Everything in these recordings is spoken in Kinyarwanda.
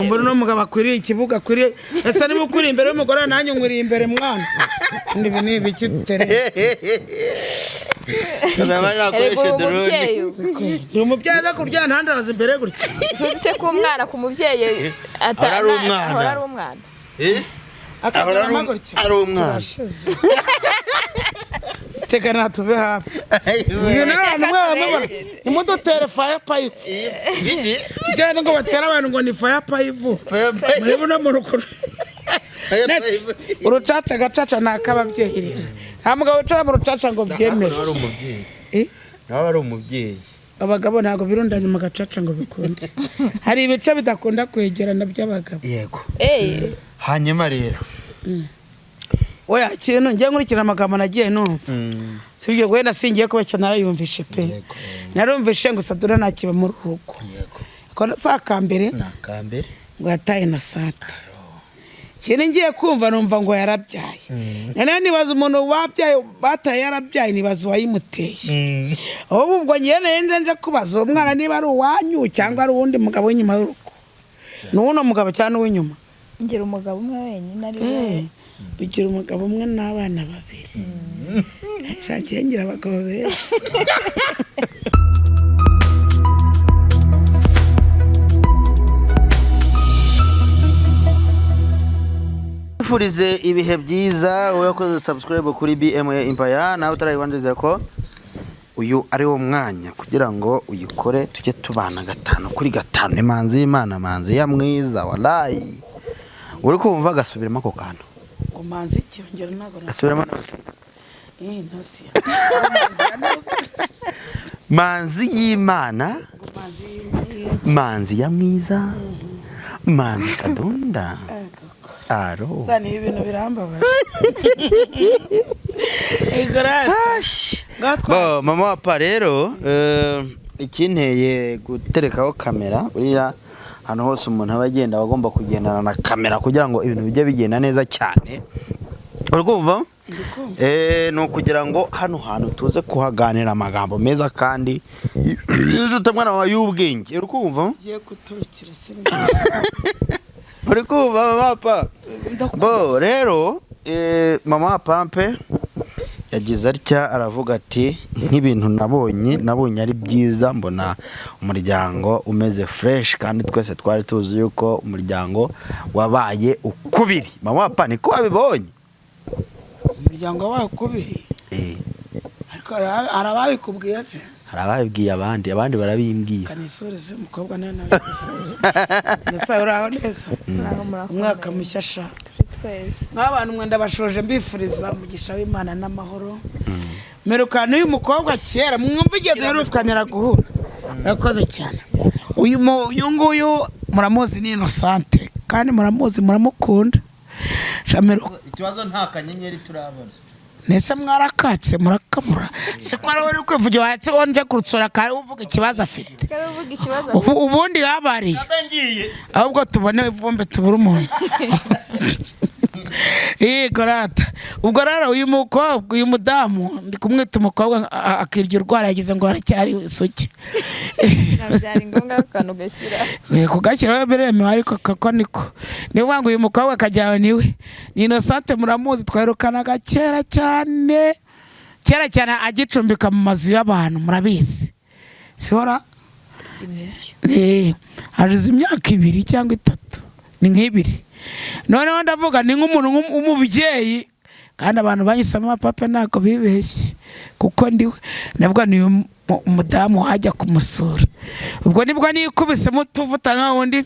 mbona no mugabo akwiriye ikibuga akwiriye ese niba ukuri imbere y'umugore nanjye nkwiriye imbere mwana nibi nibi kitere ni umubyeyi aza kuryana handi araza imbere gutya se ko umwana ku mubyeyi ahora ari umwana ari umwana teka natube hafi uyu n'abantu mwabamubona nimudutere fire pipe cyane ngo batera abantu ngo ni fire pipe muri buno mu rukuru urucaca gacaca nakababyeyi nta mugabo ucara mu rucaca ngo byemere nawe ari umubyeyi abagabo ntago birundanye mu gacaca ngo bikunde hari ibice bidakunda kwegerana by'abagabo yego hanyuma rero oya kintu ngiye nkurikira amagambo nagiye numva sibyo gwenda singiye kuba narayumvishe pe narumvishe ngo Sadura nakiba mu ruhuko ko sakambere nakambere ngo yataye na sate kintu ngiye kumva numva ngo yarabyaye none nibaza umuntu wabyaye bataye yarabyaye nibaza wayimuteye ubwo ngiye nende kubaza umwana niba ari uwanyu cyangwa ari uwundi mugabo w'inyuma y'uruko nuno mugabo cyane w'inyuma ngira umugabo umwe wenyine ari we bigira umugabo umwe n'abana babiri shakiye ngira abagabo benshi furize ibihe byiza wowe wakoze subscribe kuri BMA Empire nawe utarayibandiriza ko uyu ari wo mwanya kugira ngo uyikore tujye tubana 5 kuri 5 imanzi y'Imana manzi ya mwiza wallahi uri kumva gasubiramo ko kantu umanzi cyongera nago gasubiramo manzi y'Imana manzi ya mwiza manzi Sadunda aro sani ibintu birambabaje bo mama wapa rero ikinteye guterekaho kamera buriya hano hose umuntu abagenda bagomba kugendana na kamera kugira ngo ibintu bijye bigenda neza cyane urumva no kugira ngo hano hantu tuze kuhaganira amagambo meza kandi yujute mwana wa y'ubwenge urumva giye kuturukira uri kumva mama wapa bo rero mama wapampe yagize atya aravuga ati nk'ibintu nabonye ari byiza mbona umuryango umeze fresh kandi twese twari tuzi yuko umuryango wabaye ukubiri mama wapa niko wabibonye umuryango wabaye ukubiri ariko arababikubwiye se harababibwiye abandi barabimbwiye kanisoreze umukobwa nana nasa uraho neza umwaka mushya sha twese nk'abantu mwenda bashoje mbifuriza umugisha w'Imana n'amahoro merukano uyu mukobwa kera mwumva igeze yarukanira guhura yakoze cyane uyu nguyu muramuzi ni Innocente kandi muramuzi muramukunda shamero ikibazo nta kanyenyeri turabona nese mwarakatse murakamura se ko ari uri kwivugira watse onje kurutsora kare uvuga ikibazo afite ubundi habari ahubwo tubone ivumbe tubura umuntu gorata ubwo rero uyu mukobwa uyu mudamu ndi kumwita umukobwa akirya urwara yagize ngo aracyari isuki nabyari ngombwa kano gashyira kugashyiraho biremewe ariko kako niko niba ngo uyu mukobwa akajyawe niwe ni Innocente muramuzi twerukanaga kera cyane agicumbika mu mazu y'abantu murabizi sihora harize imyaka 2 cyangwa 3 ni nk'ibiri noneho ndavuga ni nk'umuntu umubyeyi kandi abantu banyisama papa nako bibeshye kuko ndiwe nabwo ni umudamu hajya kumusura ubwo nibwo nikubise mutuvuta nka wundi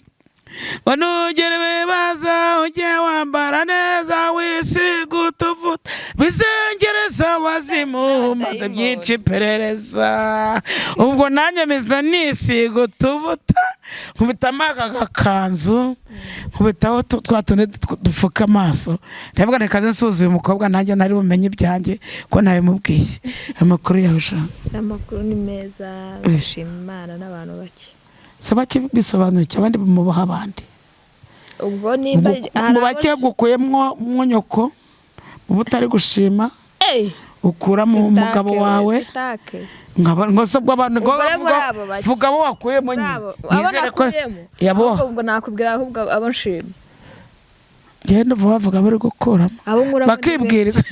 wanugere baza ujye wambara neza wisiga utuvuta bizengereza wazimu maze byinshi perereza ubwo nanjye meza nisiga utuvuta nkubitamo aka gakanzu nkubitaho twatundi dupfuka amaso ndavuga reka nsuzuye umukobwa nanjye ntari bumenye ibyanjye ko ntabimubwiye amakuru yawe amakuru ni meza bashima Imana n'abantu bake saba kibisobanura cyabandi bumubaha abandi ubwo nimba mu bake gukuyemwo mwonyoko mu butari gushima ukura mu mugabo wawe ngose bw'abantu vuga abo wakuyemo nyine nizere ko yabo ubwo nakubwira ahubwo abo nshima genda vuga bari gukuramo bakibwiriza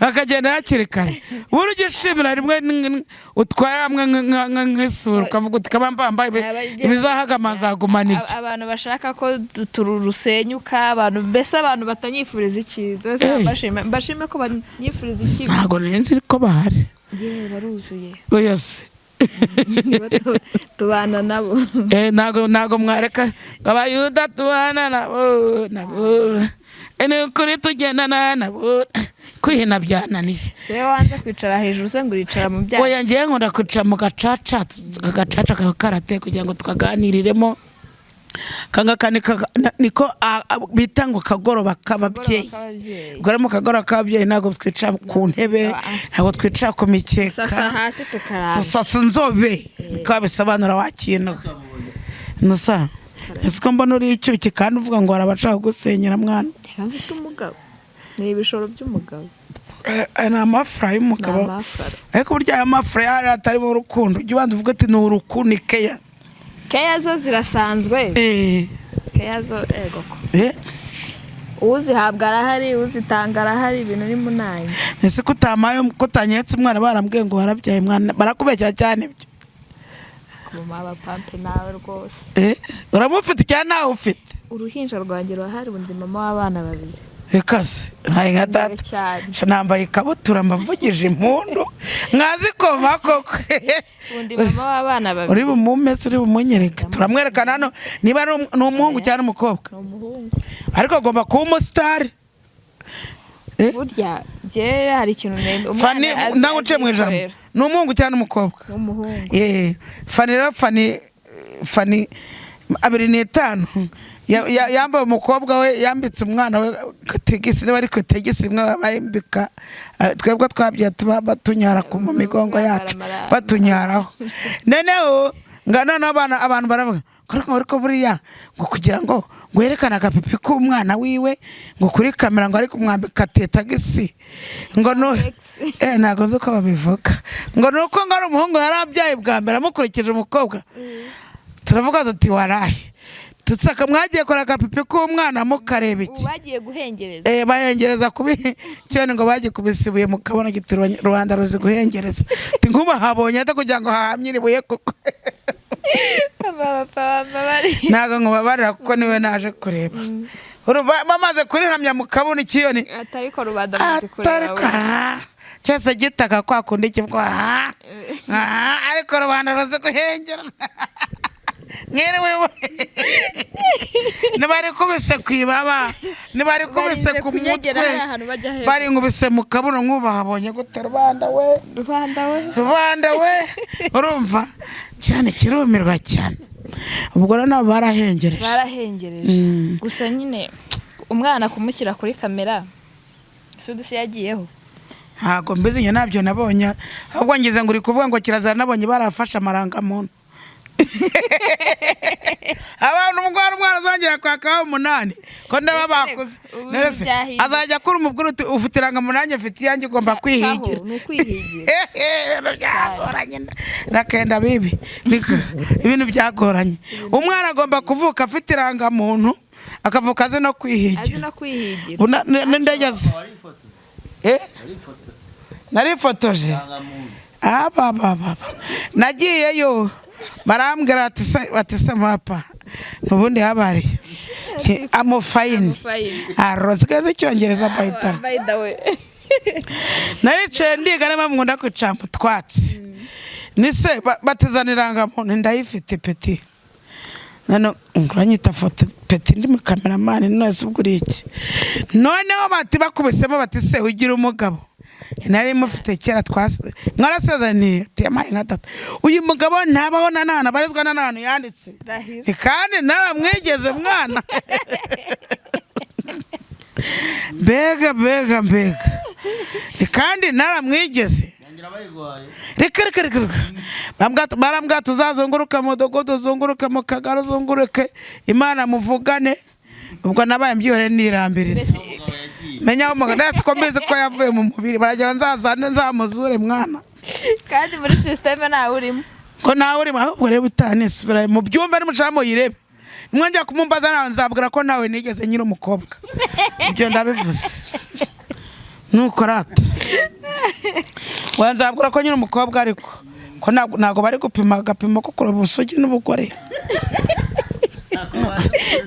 bakagenda hakiri kare buri gishimira rimwe utwara hamwe nk'isura ukavuga uti kabambambaye ibizahaga amazagumana ibyo abantu bashaka ko turusenyuka abantu mbese abantu batanyifuriza icyiza bashime ko banyifuriza icyiza ntabwo nzi ko bahari yewe baruzuye oya se tubana nabo ntabwo mwareka abayuda tubana nabo ni ukuri tugendana nabo kwihina byananiye se wanze kwicara hejuru se ngo uricara mu byatsi oya ngiye nkunda kwicara mu gacaca kaba karate kugira ngo tukaganiriremo niko bita ngo kagoroba k'ababyeyi ubwo rero mu kagoroba k'ababyeyi ntabwo twicara ku ntebe ntabwo twicara ku mikeka sasa hasi tukarara dusasa inzobe niko babisobanura wakintu nusa ese ko mbona uri icyuki kandi uvuga ngo barabashaka gusenyera mwana mfite umugabo ni ibishoro by'umugabo ni amafura y'umugabo ariko burya aya mafura yari atari mu rukundo ujya ubanza uvuga ati ni urukundo ni keya zo zirasanzwe keya zo ego ko uzihabwa arahari uzitanga arahari ibintu ni munanye ese ko utanyetse umwana barambwiye ngo warabyaye mwana barakubeshya cyane ibyo kuma abapampe nawe rwose uramufite cyane nawe ufite uruhinja rwanjye ruhari undi mama w'abana babiri ekase nkaye nka data nambaye ikabutura mbavugije impundu mwazikoma koko undi mama w'abana babiri uri bumumetse uri bumunyereke turamwerekana hano niba ari umuhungu cyangwa umukobwa ariko agomba kuba umusitari burya je hari ikintu Fani nawe uciye mu ijambo ni umuhungu cyangwa umukobwa Fani rero Fani 25 yambaye umukobwa we yambitse umwana we kategisi bari kutegisi imwe bayambika twebwe twabye batunyara ku migongo yacu batunyaraho noneho ngana abantu baravuga ko buriya ngo kugira ngo werekane agapipi k'umwana wiwe ngo kuri kamera ngo ari kumwambika tetagisi ngo no ntabwo nzi uko babivuga ngo nuko ngo ari umuhungu yarabyaye bwa mbere amukurikije umukobwa turavuga tuti warahe tutsaka mwagiye kora agapipi k'umwana mukareba iki bagiye guhengereza bahengereza kubi cyane ngo bagikubisibuye mukabona gitiro Rwanda ruzi guhengereza tinkuba habonye ata kugira ngo hahamyiribuye koko naga ngo babarira kuko niwe naje kureba bamaze kurihamya mukabona ikiyoni atariko Rubanda muzi kureba cyese gitaka kwa kundi kivuga ariko Rwanda ruzi guhengera Ngerewe nibari kubise kwibaba nibari kubise ku mutwe bari ngubise mu kabuno nkubahabonye gute Rwanda we urumva cyane kirumirwa cyane ubwo rero nabo barahengereje gusa nyine umwana kumushyira kuri kamera Sudisi yagiyeho ntago mbizi nye nabyo nabonye ahubwo ngize ngo uri kuvuga ngo kirazara nabonye barafasha amaranga muntu abantu umwana azongera kwakaho 8 ko ndaba bakuze azajya kuri umubwira uti ufitiranga munanye afite yanjye ugomba kwihigira nakenda bibi ibintu byagoranye umwana agomba kuvuka afitiranga muntu akavuka azi no kwihigira ndageze narifotoje nagiyeyo barambwira ati se mapa nubundi habari amufayini arozikaze cyongereza bayita naricaye ndiga niba nkunda kwicara mu twatsi nise batizaniranga muntu ndayifite peti nano nguranyita foto peti ndi mu cameraman nose ubwo iki noneho bati bakubisemo bati se ugira umugabo nari mufite kera mwarasezaniye temaye nka tata uyu mugabo ntabaho nanana barizwa nanana yanditse kandi naramwegeze mwana bega kandi naramwigeze reka barambwa tuzazunguruka mu dogodo zunguruke mu kagaro zunguruke Imana muvugane ubwo nabaye mbyihore nirambiriza menya aho umugabo ko mbizi ko yavuye mu mubiri baragira nzazane nzamuzure mwana kandi muri systeme nawe urimo ko nawe urimo ahubwo rero utanisubira mu byumba n'umushamo yirebe mwongera kumumbaza nawe nzabwira ko nawe nigeze nyiri umukobwa ibyo ndabivuze nuko rata wanzabwira ko nyiri umukobwa ariko ko ntago bari gupima agapimo ko kureba ubusugi n'ubugore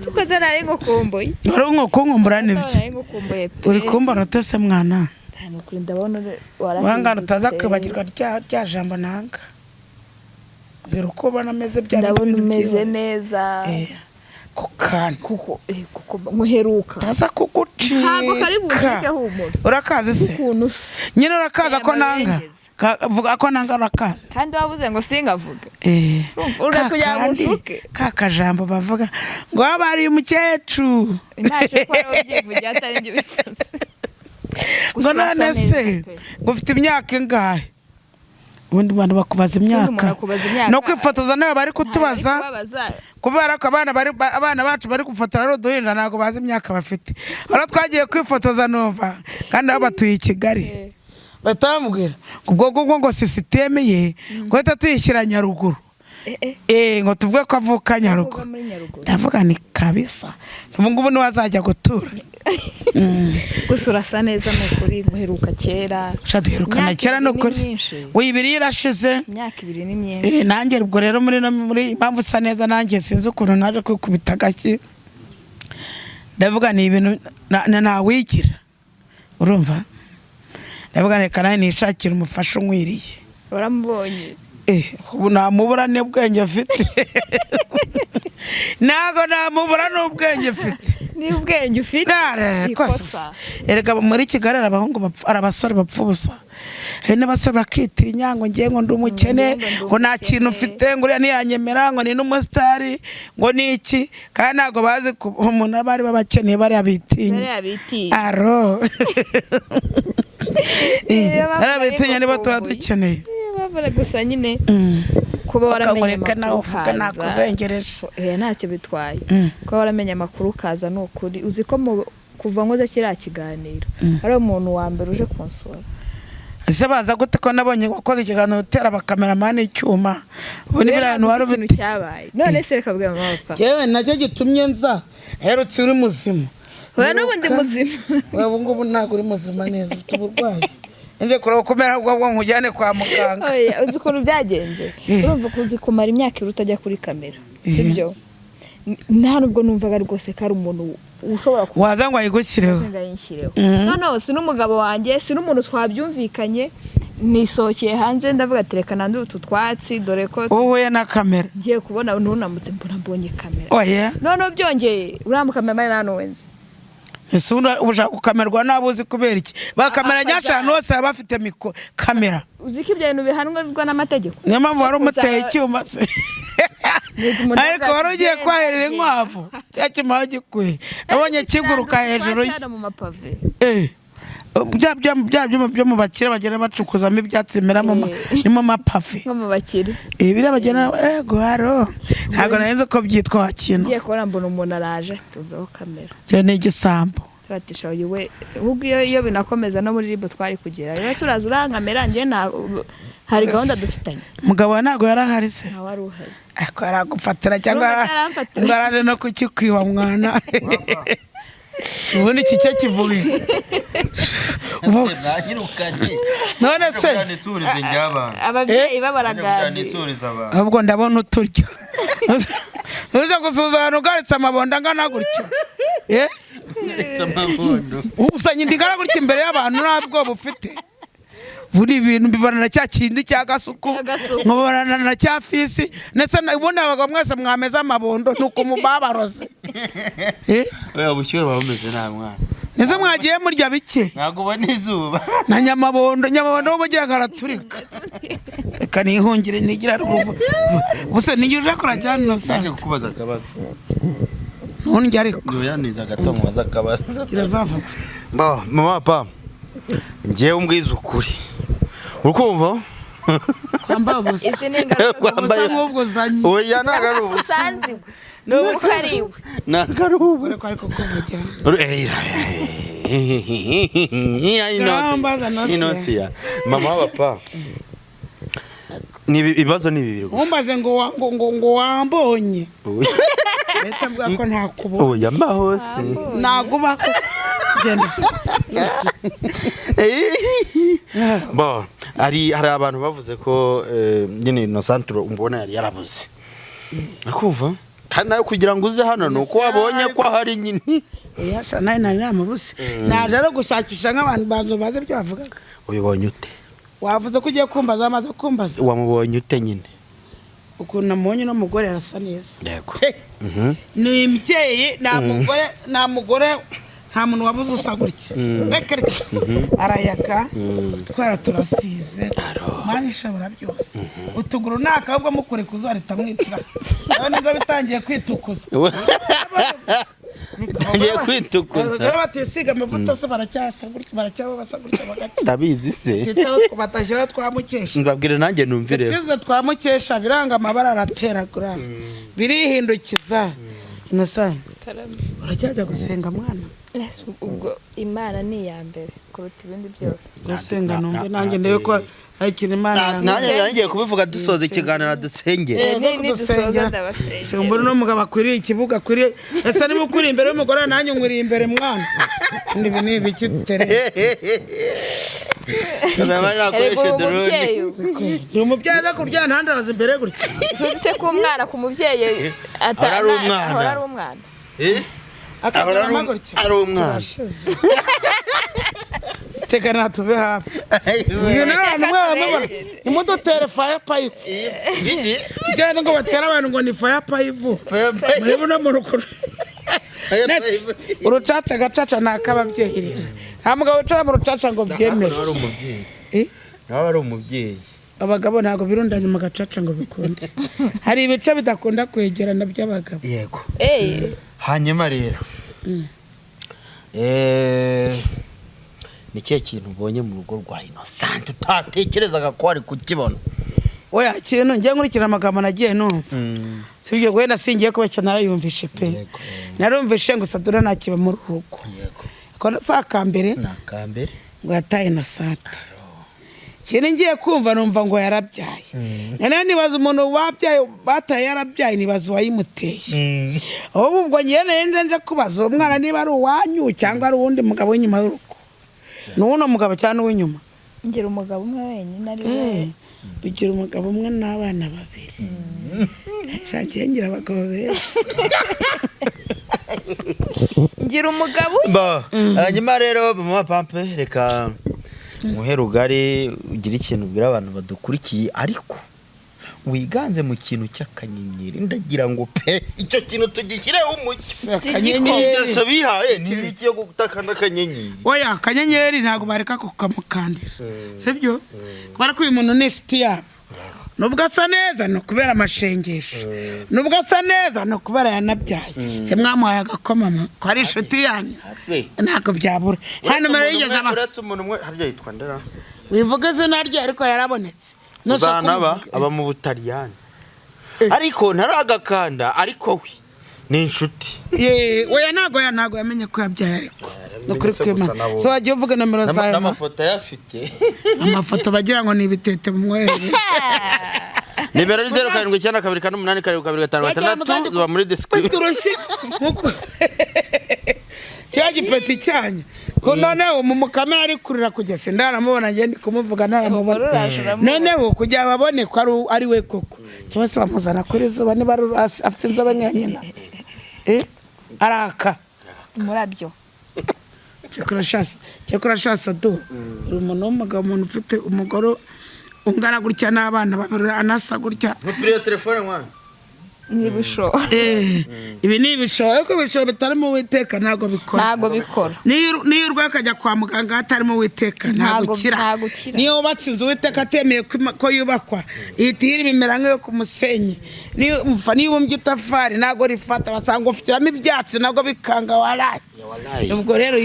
tukoze nari ngukumbuye uri nkukumbura nibyo uri kumbona utese mwana wangana utaza kwibagirwa rya jambo nanga mbwira uko ubona ameze bya ndabona umeze neza kuko muheruka taza kugucika ntabwo kari bucike humura urakaze se ukuntu se nyine urakaza ko nanga vuga ko nanga urakaze kandi wabuze ngo singavuge ura kugira ngo ushuke kakajambo bavuga ngo abari umukecuru ntacyo ko byivugira atari njye bifuza ngo none se ngo ufite imyaka ingahe ubundi bantu bakubaza imyaka no kwifotoza nayo bari kutubaza kubera ko abana bacu bari gufotora ari uduhinja ntabwo bazi imyaka bafite aho twagiye kwifotoza nova kandi aho batuye i Kigali batambwira ubwo ngo sisiteme ye ngo hita tuyishyira Nyaruguru ngo tuvuge ko avuka Nyaruguru ndavuga ni kabisa ngubu ni wazajya gutura gusa urasa neza n'ukuri muheruka kera duherukana kera n'ukuri wibiri irashize imyaka 2 ni myinshi nanjye ubwo rero muri impamvu usa neza nanjye sinzi ukuntu naje kwikubita agashyi ndavuga ni ibintu nawigira urumva ndavuga reka nawe nishakira umufasha unkwiriye uramubonye ubu namubura n'ubwenge afite ntago namubura n'ubwenge afite n'ubwenge ufite ikosa erega muri Kigali abahungu abasore bapfa ubusa hari n'abasore bakitinya ngo ngiye ngo ndi umukene ngo nta kintu ufite ngo uriya ntiyanyemera ngo ni n'umusitari ngo ni iki kandi ntabwo bazi umuntu abari babakeneye bariya bitinya aro bariya bitinya nibo tuba dukeneye gusa nyine kuba waramenye amakuru nakuzengereje ntacyo bitwaye kuba waramenye amakuru ukaza ni ukuri uzi ko kuva nkoze kiriya kiganiro ari umuntu wa mbere uje kunsura ese baza gute ko nabonye wakoze ikiganiro utera abakameramani icyuma ubu ni biriya bintu wari ufite none se reka bwira mama papa yewe nacyo gitumye nza herutse uri muzima wowe n'ubundi muzima wowe ngubu ntabwo uri muzima neza ufite uburwayi nje kureba kumera ubwo nkujyane kwa muganga oya uzi ukuntu byagenze urumva kuzi kumara imyaka utajya kuri kamera sibyo nta nubwo numvaga rwose ko ari umuntu ushobora waza ngo ayigushyireho no si n'umugabo wanjye si n'umuntu twabyumvikanye nisokeye hanze ndavuga ati reka nandi utu twatsi dore ko uhuye na kamera ngiye kubona ntunamutse mbonye kamera oya none byongeye uriya mukamera nano wenze ese ubushaka gukamerwa nabuzi kubera iki bakamera nyacana hose baba bafite kamera uzi ko ibyo bintu bihanwa n'amategeko niyo mpamvu wari umuteye icyuma se ariko wari ugiye kwaherera inkwavu cya cyuma wagikuye nabonye kiguruka hejuru bya byuma byo mu bakire bagenda bacukuzamo ibyatsi bimeramo nimo mapave nko mu bakire biriya bagenda haro ntabwo narenze ko byitwa wakino ngiye kubona mbona umuntu araje tuzeho kamera cyo ni igisambo twatisha yewe ubwo iyo binakomeza no muri ribo twari kugira rero uraza urankamera ngiye hari gahunda dufitanye umugabo we ntabwo yarahari se wari uhari ariko yaragufatira cyangwa ngaraje no kukikwiba mwana ubundi iki cyo kivuye none se ababyeyi b'abaraganira ahubwo ndabona uturyo uje gusuhuza abantu ugaritse amabondo angana gutyo usanye indigana gutya imbere y'abantu nta bwoba ufite buri ibintu bibarana cya kindi cya gasuku nkubarana na cya fisi ndetse ubundi abagabo mwese mwameze amabondo nuko mubabaroze oya bushyuhe bameze nta mwana neze mwagiye murya bike ntago ubona izuba na nyamabondo w'umugiye karaturika reka nihungire nigira ruvu buse niyo uje kurajyana no sa nje kukubaza akabazo ntundi ariko yo yaniza gatongo baza akabazo kiravava mama papa ngiye umbwiza ukuri urukumva kwamba ubusa ese n'ingaruka nk'ubwuzanye oya nagaru usanzwe n'ukariwe nagaru ariko kuvugira Inosia mama wa papa ni ibibazo ni bibiri gusa umbaze ngo wambonye leta mbwa ko nta kubona oya mba hose naguba ko genda bo hari abantu bavuze ko nyine Innocent umbona yari yarabuze akumva kandi nayo kugira ngo uze hano nuko wabonye ko hari nyine yasha nari namubuse naje ari gushakisha nk'abantu baze byo bavugaga ubibonye ute wavuze ko ugiye kumbaza amaze kumbaza wamubonye ute nyine ukuntu namubonye no mugore arasa neza yego ni imyeyi nta mugore nta muntu wabuze usa gutya arayaka twara turasize mani ishobora byose utuguru nakabwo mukure kuzarita mwicira nawe neza bitangiye kwitukuza ngiye kwitukuza batisiga amavuta se baracyasa gutya baracyabasa gutya bagati tabizi se titaho kubatashyira twamukesha mbabwire nanjye numvire twize twamukesha biranga amabara arateragura birihindukiza Innocent uracyajya gusenga mwana ubwo Imana ni iya mbere kuruta ibindi byose gusenga numve nanjye ndebe ko hari ikintu Imana nanjye kubivuga dusoza ikiganiro dusengera ni dusoza ndabasengera simbona no mugabo akwiriye ikibuga akwiriye ese niba ukuri imbere y'umugore nanjye nkwiriye imbere mwana ni ibiki tere ni umubyeyi aza kuryana ahandi araza imbere gutya se ko umwana ku mubyeyi ahora ari umwana ari umwana teka natube hafi uyu n'abantu mwabamubona imudutere fire pipe kijyane ngo batera abantu ngo ni fire pipe muri buno mu rukuru urucaca gacaca nakababyeyi rero nta mugabo wicara mu rucaca ngo byemere nawe ari umubyeyi abagabo ntago birundanye mu gacaca ngo bikunde hari ibice bidakunda kwegerana by'abagabo yego hanyuma rero ni cyo kintu ubonye mu rugo rwa Innocent utatekerezaga ko ari kukibona oya kintu ngiye nkurikira amagambo nagiye numva sibyo gwenda singiye kubeshya narayumvishe pe narumvishe ngo Sadura nakiba mu rugo ko sakambere nakambere ngo yataye Innocent kintu ngiye kumva numva ngo yarabyaye none nibaza umuntu wabyaye bataye yarabyaye nibaza wayimuteye ubwo ngiye nende kubaza umwana niba ari uwanyu cyangwa ari uwundi mugabo w'inyuma y'urugo nuno mugabo cyane w'inyuma ngira umugabo umwe wenyine ari we bigira umugabo umwe n'abana babiri shagiye ngira abagabo benshi ngira umugabo hanyuma rero mama pampe reka muhera ugari ugira ikintu ubwira abantu badukurikiye ariko wiganze mu kintu cy'akanyenyeri ndagira ngo pe icyo kintu tugishyireho umucyo akanyenyeri so bihaye ni iki yo gutakana akanyenyeri oya akanyenyeri ntago bareka kukamukandira sibyo kubera ko uyu muntu ni inshuti yabo nubwo asa neza no kubera amashengesho nubwo asa neza no kubera yanabyaye se mwamuhaye agakoma ko ari inshuti yanyu ntago byabura hano mbere yigeze uretse umuntu umwe harya yitwa ndera wivuga izina rye ariko yarabonetse aba mu Butaliyani ariko ntaragakanda ariko we ni inshuti oya ntago yamenye ko yabyaye ariko no kuri kwema so wagiye uvuga nomero zawe n'amafoto yafite amafoto bagira ngo ni ibitete mu mwere nimero 0792828256 zuba muri description cyagipeti cyanya ko noneho mu kamera ari kurira kugese ndaramubona ngende kumuvuga naramubona noneho kujya babone ko ari we koko cyose bamuzana kuri zuba niba afite inzobe nyanyina araka murabyo cyakora shasa do umuntu w'umugabo umuntu ufite umugoro ungana gutya n'abana babiri anasa gutya muri telefone mwana nibisho ibi ni ibishoro ariko ibishoro bitarimo Uwiteka ntago bikora niyo urwakajya kwa muganga hatarimo Uwiteka ntago kira niyo ubatse inzu Uwiteka atemeye ko yubakwa ihita ibimera nk'iyo ku musenyi niyo ubumbye itafari ntago rifata basanga ufiteramo ibyatsi ntago bikanga waraye ubwo rero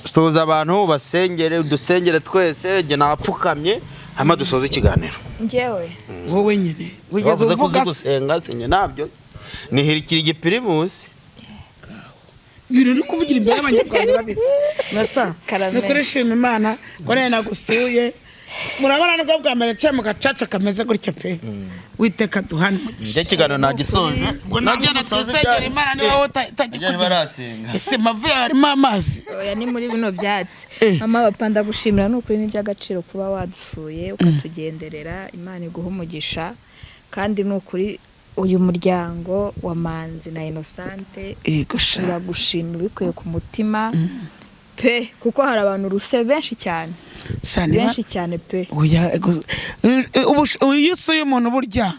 soza abantu basengere udusengere twese jye napfukamye hama dusoza ikiganiro njyewe wowe nyine wigeze uvuga gusenga senye nabyo nihirikira igipirimusi ibintu uri kuvugira imbere y'abanyarwanda babise nasa Karame. ni kuri shima Imana ngo nari nagusuye murabona nubwo bwa mbere ncaye mu gacaca kameze gutya pe witeka duhane icyo kiganiro nagisoje ngo nagenda tuzegera Imana niba wowe utakikugira ese mavuye harimo amazi oya ni muri bino byatsi Eh. mama papa ndagushimira ni ukuri n'iby'agaciro kuba wadusuye ukatugenderera Imana iguha umugisha kandi ni ukuri uyu muryango wa Manzi na Innocente yego sha uragushima ubikuye ku mutima pe kuko hari abantu ruse benshi cyane benshi cyane pe oya iyo usuye umuntu burya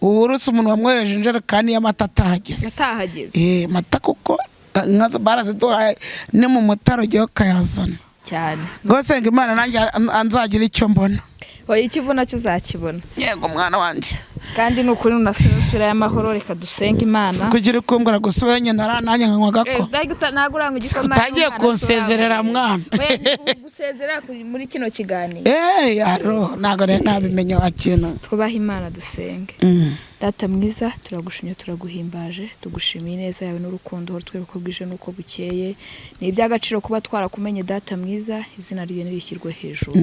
uretse umuntu wamwohereje injerekani y'amata atahageze atahageze mata kuko inka baraziduhaye ni mu mutaro ugiye ukayazana cyane rwose ngo Imana nanjye anzagira icyo mbona oya icyo ubona cyo uzakibona yego mwana wanjye kandi ni ukuri unasubira y'amahoro reka dusenge Imana kugira ukumbura gusa wenye nanjye nkanywa gako ntabwo uranga igikoma utagiye kunsezerera mwana gusezera muri kino kiganiro aro ntabwo rero nabimenye wakintu twubaha Imana dusenge Data mwiza turagushimye turaguhimbaje tugushimiye neza yawe n'urukundo twereka uko bwije n'uko bukeye ni iby'agaciro kuba twarakumenye Data mwiza izina rye nirishyirwe hejuru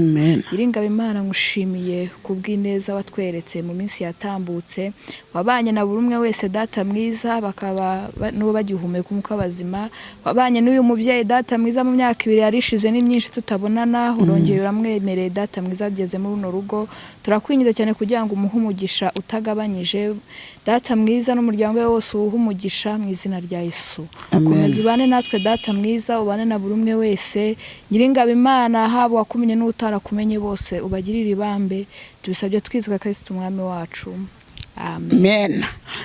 Iringabe Imana ngushimiye kubw'ineza watweretse mu minsi yatambutse wabanye na buri umwe wese Data mwiza bakaba n'ubo bagihumeka umwuka bazima wabanye n'uyu mubyeyi Data mwiza mu myaka 2 yarishize ni myinshi tutabonana urongeye uramwemereye Data mwiza ageze muri runo rugo turakwingiza cyane kugira ngo umuhe umugisha utagabanyije Data mwiza n'umuryango we wose uwuhe umugisha mu izina rya Yesu komeza ubane natwe Data mwiza ubane na buri umwe wese Nyiringabe Imana haba wakumenye n'utarakumenye bose ubagirire ibambe tubisabye twizwe Kristo umwami wacu amen.